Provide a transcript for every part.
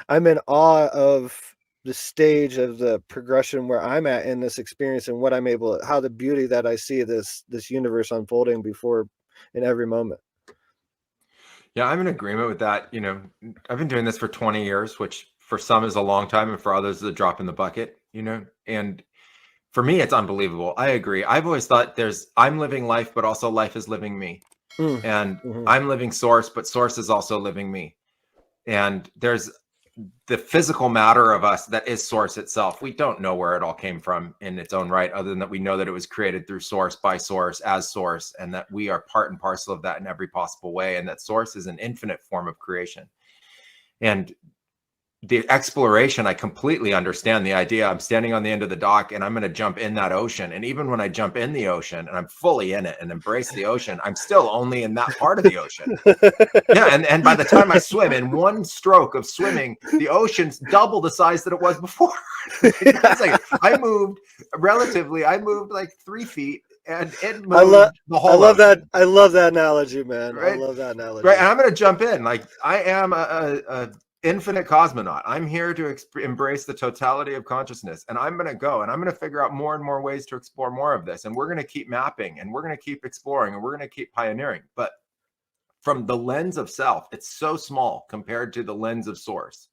I'm in awe of the stage of the progression where I'm at in this experience and what I'm able, how the beauty that I see this universe unfolding before in every moment. Yeah, I'm in agreement with that. I've been doing this for 20 years, which for some is a long time, and for others is a drop in the bucket, and for me, it's unbelievable. I agree. I've always thought I'm living life, but also life is living me. Mm. And Hmm. I'm living source, but source is also living me. And there's the physical matter of us that is source itself. We don't know where it all came from in its own right, other than that we know that it was created through source, by source, as source, and that we are part and parcel of that in every possible way. And that source is an infinite form of creation. And the exploration, I completely understand the idea. I'm standing on the end of the dock and I'm going to jump in that ocean. And even when I jump in the ocean and I'm fully in it and embrace the ocean, I'm still only in that part of the ocean. Yeah, and by the time I swim, in one stroke of swimming, the ocean's double the size that it was before. It's like I moved like 3 feet, and it moved the I whole love that. ocean. I love that analogy, man. I Right, love that right. analogy. And I'm going to jump in. Like I am a infinite cosmonaut. I'm here to embrace the totality of consciousness, and I'm going to go and I'm going to figure out more and more ways to explore more of this. And we're going to keep mapping, and we're going to keep exploring, and we're going to keep pioneering. But from the lens of self, it's so small compared to the lens of source.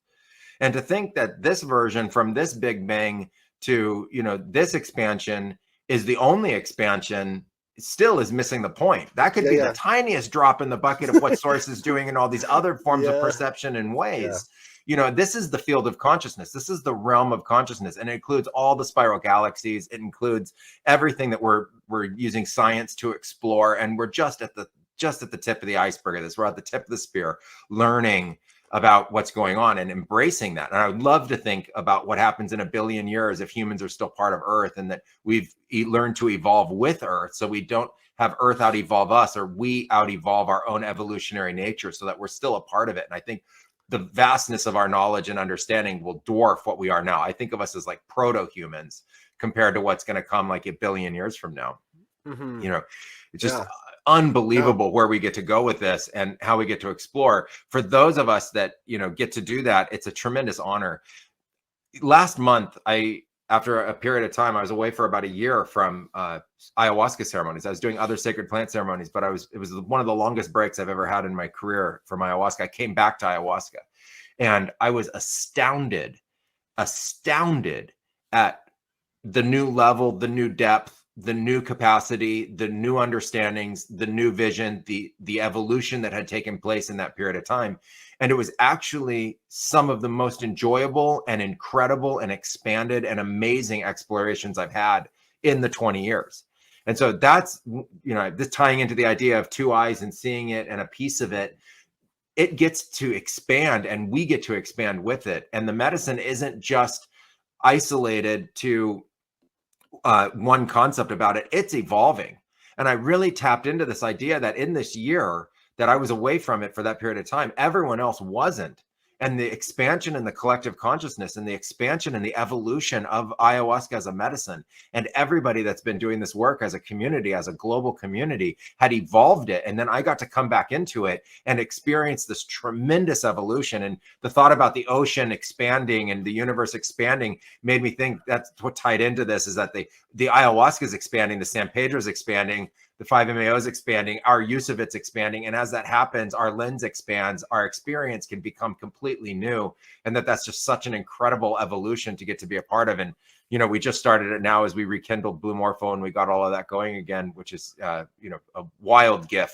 And to think that this version from this big bang to, this expansion is the only expansion still is missing the point. That could Yeah, be the yeah, tiniest drop in the bucket of what source is doing in all these other forms of yeah, perception and yeah. ways. This is the field of consciousness. This is the realm of consciousness, and it includes all the spiral galaxies. It includes everything that we're using science to explore, and we're just at the tip of the iceberg of this. We're at the tip of the spear, learning about what's going on and embracing that. And I would love to think about what happens in 1 billion years if humans are still part of Earth, and that we've learned to evolve with Earth, so we don't have Earth out evolve us, or we out evolve our own evolutionary nature, so that we're still a part of it. And I think the vastness of our knowledge and understanding will dwarf what we are now. I think of us as like proto-humans compared to what's going to come like 1 billion years from now. Mm-hmm. It's just Yeah. unbelievable where we get to go with this and how we get to explore. For those of us that get to do that, it's a tremendous honor. Last month, after a period of time, I was away for about a year from ayahuasca ceremonies. I was doing other sacred plant ceremonies, but it was one of the longest breaks I've ever had in my career from ayahuasca. I came back to ayahuasca, and I was astounded at the new level, the new depth, the new capacity, the new understandings, the new vision, the evolution that had taken place in that period of time. And it was actually some of the most enjoyable and incredible and expanded and amazing explorations I've had in the 20 years. And so that's, this tying into the idea of two eyes and seeing it and a piece of it, it gets to expand, and we get to expand with it. And the medicine isn't just isolated to one concept about it. It's evolving. And I really tapped into this idea that in this year that I was away from it for that period of time, everyone else wasn't. And the expansion in the collective consciousness and the expansion and the evolution of ayahuasca as a medicine, and everybody that's been doing this work as a community, as a global community, had evolved it. And then I got to come back into it and experience this tremendous evolution. And the thought about the ocean expanding and the universe expanding made me think that's what tied into this, is that the ayahuasca is expanding, the San Pedro is expanding, the 5-MeO is expanding, our use of it's expanding. And as that happens, our lens expands, our experience can become completely new. And that's just such an incredible evolution to get to be a part of. And, we just started it now as we rekindled Blue Morpho, and we got all of that going again, which is, a wild gift